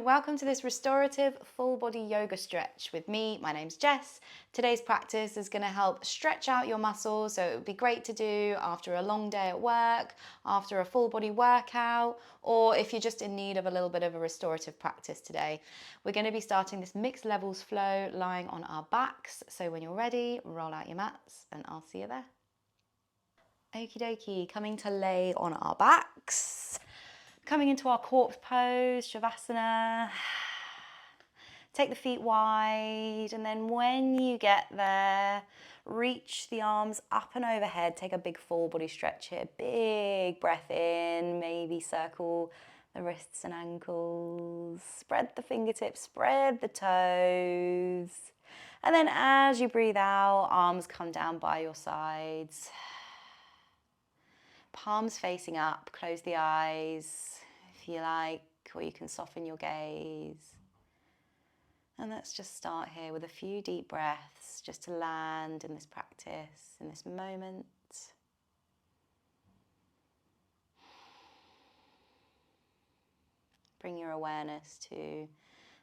welcome to this restorative full body yoga stretch with me. My name's Jess. Today's practice is going to help stretch out your muscles, so it would be great to do after a long day at work, after a full body workout, or if you're just in need of a little bit of a restorative practice today. We're going to be starting this mixed levels flow lying on our backs, so when you're ready, roll out your mats and I'll see you there. Okie dokie, coming to lay on our backs. Coming into our corpse pose, Shavasana. Take the feet wide, and then when you get there, reach the arms up and overhead. Take a big full body stretch here. Big breath in, maybe circle the wrists and ankles. Spread the fingertips, spread the toes. And then as you breathe out, arms come down by your sides. Palms facing up, close the eyes if you like, or you can soften your gaze. And let's just start here with a few deep breaths just to land in this practice, in this moment. Bring your awareness to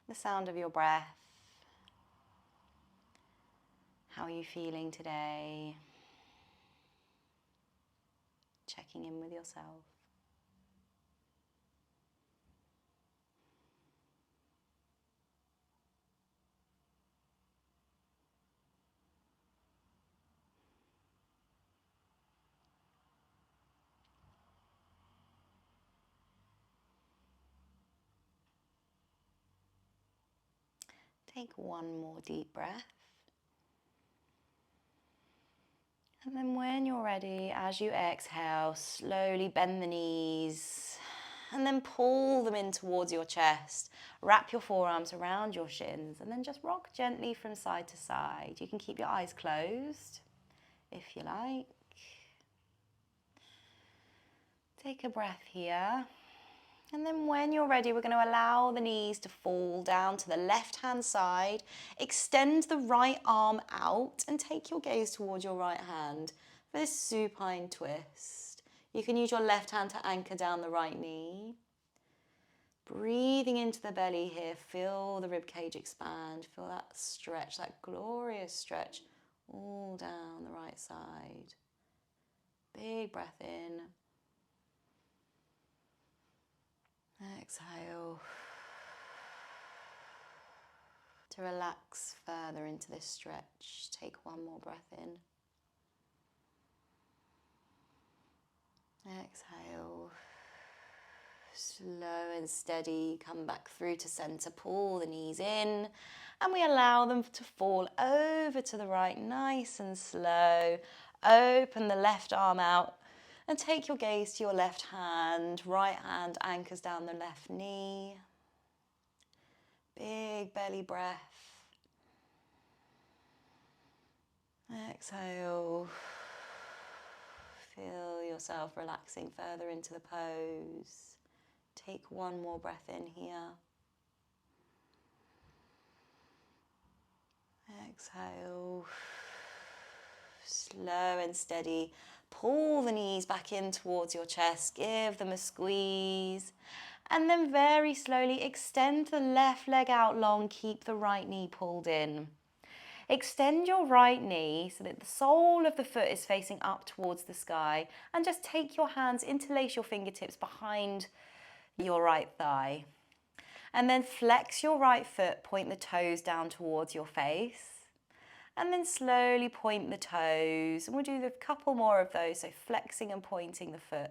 the sound of your breath. How are you feeling today? Checking in with yourself. Take one more deep breath. And then when you're ready, as you exhale, slowly bend the knees and then pull them in towards your chest. Wrap your forearms around your shins and then just rock gently from side to side. You can keep your eyes closed if you like. Take a breath here. And then when you're ready, we're going to allow the knees to fall down to the left-hand side. Extend the right arm out and take your gaze towards your right hand for this supine twist. You can use your left hand to anchor down the right knee. Breathing into the belly here, feel the ribcage expand. Feel that stretch, that glorious stretch all down the right side. Big breath in. Exhale to relax further into this stretch. Take one more breath in. Exhale. Slow and steady. Come back through to center. Pull the knees in and we allow them to fall over to the right, nice and slow. Open the left arm out. And take your gaze to your left hand. Right hand anchors down the left knee. Big belly breath. Exhale. Feel yourself relaxing further into the pose. Take one more breath in here. Exhale. Slow and steady. Pull the knees back in towards your chest, give them a squeeze, and then very slowly extend the left leg out long, keep the right knee pulled in. Extend your right knee so that the sole of the foot is facing up towards the sky, and just take your hands, interlace your fingertips behind your right thigh. And then flex your right foot, point the toes down towards your face. And then slowly point the toes. And we'll do a couple more of those, so flexing and pointing the foot.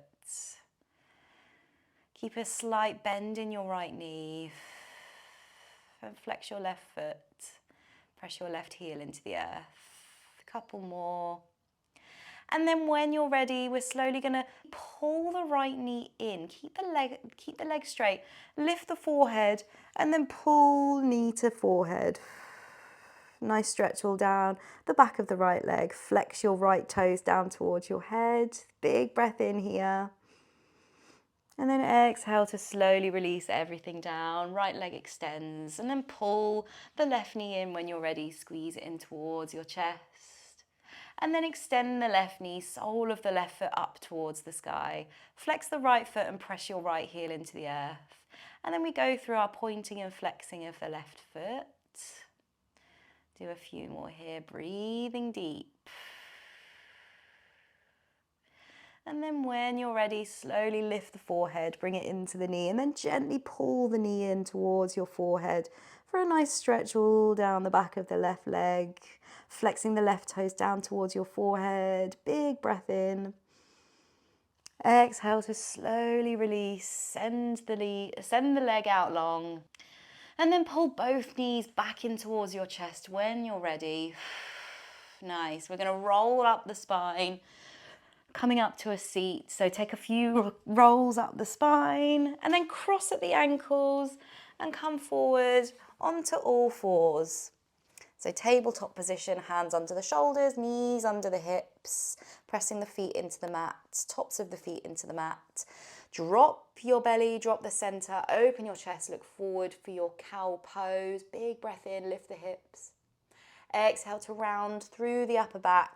Keep a slight bend in your right knee. And flex your left foot. Press your left heel into the earth. A couple more. And then when you're ready, we're slowly going to pull the right knee in. Keep the leg straight. Lift the forehead and then pull knee to forehead. Nice stretch all down the back of the right leg. Flex your right toes down towards your head. Big breath in here. And then exhale to slowly release everything down. Right leg extends and then pull the left knee in when you're ready. Squeeze it in towards your chest. And then extend the left knee, sole of the left foot up towards the sky. Flex the right foot and press your right heel into the earth. And then we go through our pointing and flexing of the left foot. Do a few more here, breathing deep. And then when you're ready, slowly lift the forehead, bring it into the knee, and then gently pull the knee in towards your forehead for a nice stretch all down the back of the left leg, flexing the left toes down towards your forehead. Big breath in. Exhale to slowly release, send the leg out long, and then pull both knees back in towards your chest when you're ready. Nice. We're going to roll up the spine, coming up to a seat. So take a few rolls up the spine and then cross at the ankles and come forward onto all fours. So tabletop position, hands under the shoulders, knees under the hips, pressing the feet into the mat, tops of the feet into the mat. Drop your belly, drop the center, open your chest, look forward for your cow pose. Big breath in, lift the hips. Exhale to round through the upper back.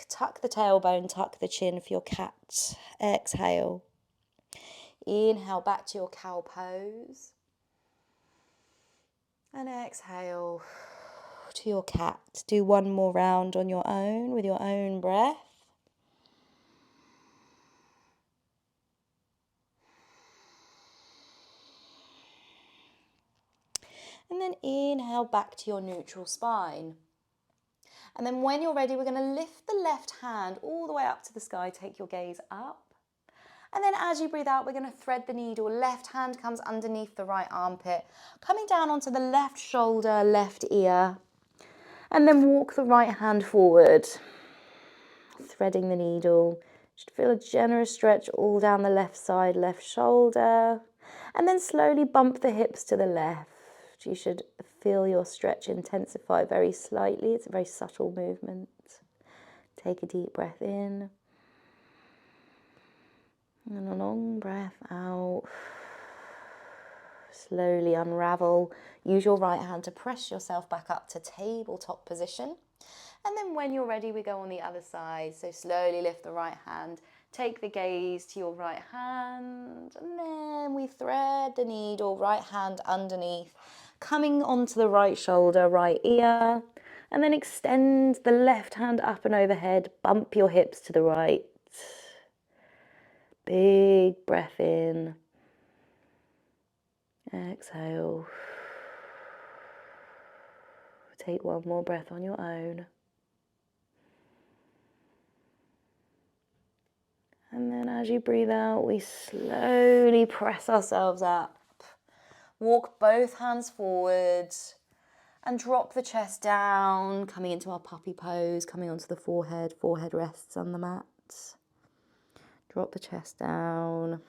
Tuck the tailbone, tuck the chin for your cat. Exhale. Inhale back to your cow pose. And exhale to your cat. Do one more round on your own with your own breath. And then inhale back to your neutral spine. And then when you're ready, we're going to lift the left hand all the way up to the sky. Take your gaze up. And then as you breathe out, we're going to thread the needle. Left hand comes underneath the right armpit, coming down onto the left shoulder, left ear. And then walk the right hand forward, threading the needle. Should feel a generous stretch all down the left side, left shoulder. And then slowly bump the hips to the left. You should feel your stretch intensify very slightly. It's a very subtle movement. Take a deep breath in. And a long breath out. Slowly unravel. Use your right hand to press yourself back up to tabletop position. And then when you're ready, we go on the other side. So slowly lift the right hand. Take the gaze to your right hand. And then we thread the needle, right hand underneath. Coming onto the right shoulder, right ear. And then extend the left hand up and overhead. Bump your hips to the right. Big breath in. Exhale. Take one more breath on your own. And then as you breathe out, we slowly press ourselves up. Walk both hands forward and drop the chest down, coming into our puppy pose, coming onto the forehead. Forehead rests on the mat. Drop the chest down.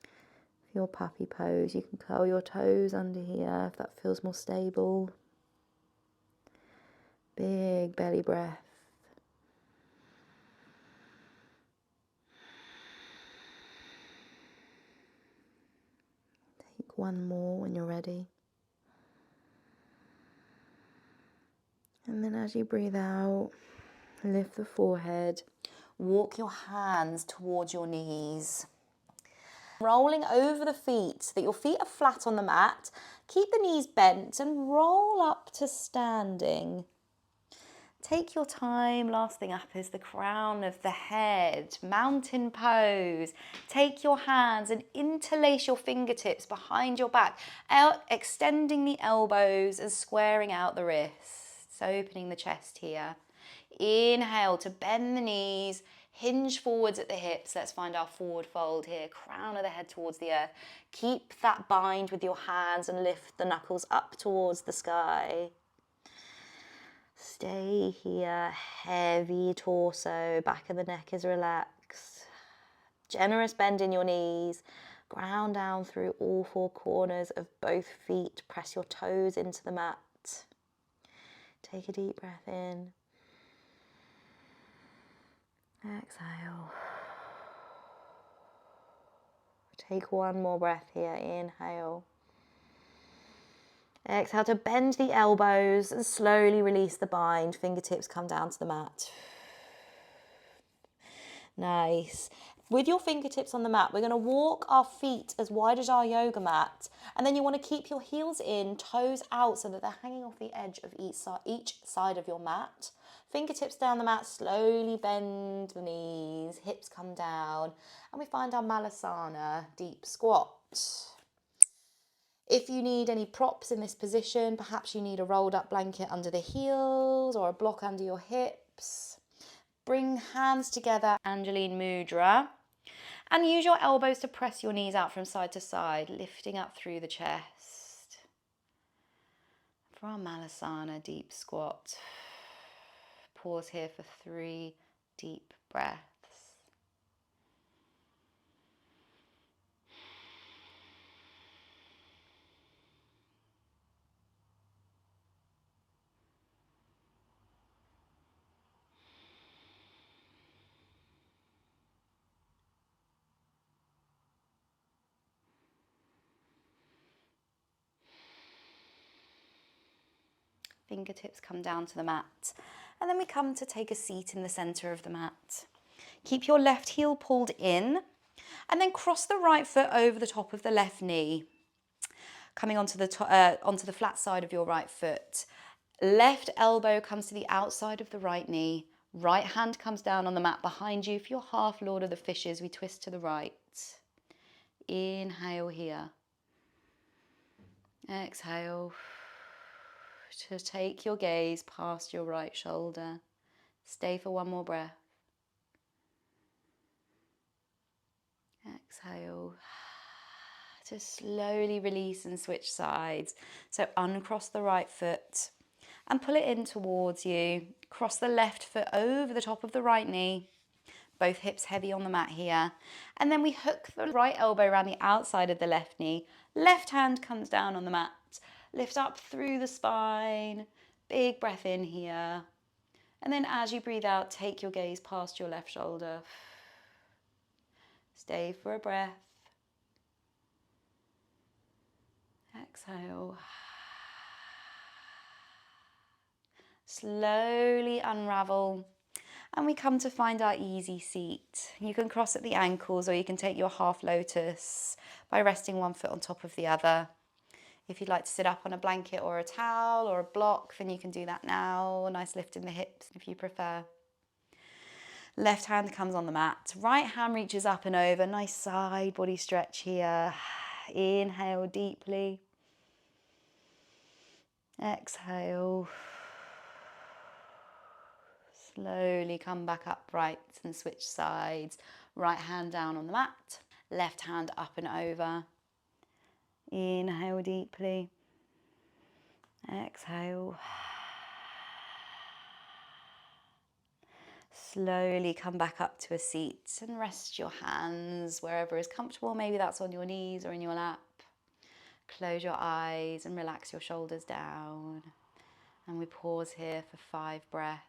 For your puppy pose, you can curl your toes under here if that feels more stable. Big belly breath. Take one more when you're ready. And then as you breathe out, lift the forehead. Walk your hands towards your knees. Rolling over the feet so that your feet are flat on the mat. Keep the knees bent and roll up to standing. Take your time. Last thing up is the crown of the head. Mountain pose. Take your hands and interlace your fingertips behind your back, extending the elbows and squaring out the wrists. Opening the chest here. Inhale to bend the knees. Hinge forwards at the hips. Let's find our forward fold here. Crown of the head towards the earth. Keep that bind with your hands and lift the knuckles up towards the sky. Stay here. Heavy torso. Back of the neck is relaxed. Generous bend in your knees. Ground down through all four corners of both feet. Press your toes into the mat. Take a deep breath in. Exhale. Take one more breath here. Inhale. Exhale to bend the elbows and slowly release the bind. Fingertips come down to the mat. Nice. With your fingertips on the mat, we're going to walk our feet as wide as our yoga mat. And then you want to keep your heels in, toes out so that they're hanging off the edge of each side of your mat. Fingertips down the mat, slowly bend the knees, hips come down. And we find our Malasana deep squat. If you need any props in this position, perhaps you need a rolled up blanket under the heels or a block under your hips. Bring hands together, Angeline Mudra, and use your elbows to press your knees out from side to side, lifting up through the chest. For our Malasana deep squat, pause here for 3 deep breaths. Fingertips come down to the mat, and then we come to take a seat in the center of the mat. Keep your left heel pulled in, and then cross the right foot over the top of the left knee, coming onto the flat side of your right foot. Left elbow comes to the outside of the right knee. Right hand comes down on the mat behind you. For your half Lord of the Fishes, we twist to the right. Inhale here. Exhale to take your gaze past your right shoulder. Stay for one more breath. Exhale to slowly release and switch sides. So uncross the right foot and pull it in towards you. Cross the left foot over the top of the right knee. Both hips heavy on the mat here. And then we hook the right elbow around the outside of the left knee. Left hand comes down on the mat. Lift up through the spine. Big breath in here. And then as you breathe out, take your gaze past your left shoulder. Stay for a breath. Exhale. Slowly unravel. And we come to find our easy seat. You can cross at the ankles, or you can take your half lotus by resting one foot on top of the other. If you'd like to sit up on a blanket or a towel or a block, then you can do that now. Nice lift in the hips if you prefer. Left hand comes on the mat. Right hand reaches up and over. Nice side body stretch here. Inhale deeply. Exhale. Slowly come back upright and switch sides. Right hand down on the mat. Left hand up and over. Inhale deeply. Exhale. Slowly come back up to a seat and rest your hands wherever is comfortable. Maybe that's on your knees or in your lap. Close your eyes and relax your shoulders down. And we pause here for 5 breaths.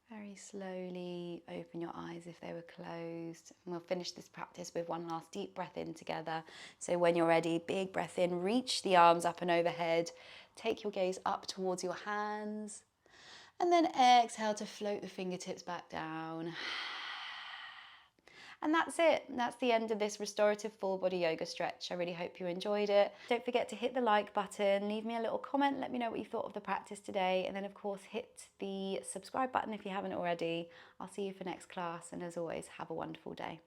Very slowly open your eyes if they were closed. And we'll finish this practice with one last deep breath in together. So when you're ready, big breath in, reach the arms up and overhead. Take your gaze up towards your hands. And then exhale to float the fingertips back down. And that's it. That's the end of this restorative full body yoga stretch. I really hope you enjoyed it. Don't forget to hit the like button, leave me a little comment, let me know what you thought of the practice today. And then of course, hit the subscribe button if you haven't already. I'll see you for next class. And as always, have a wonderful day.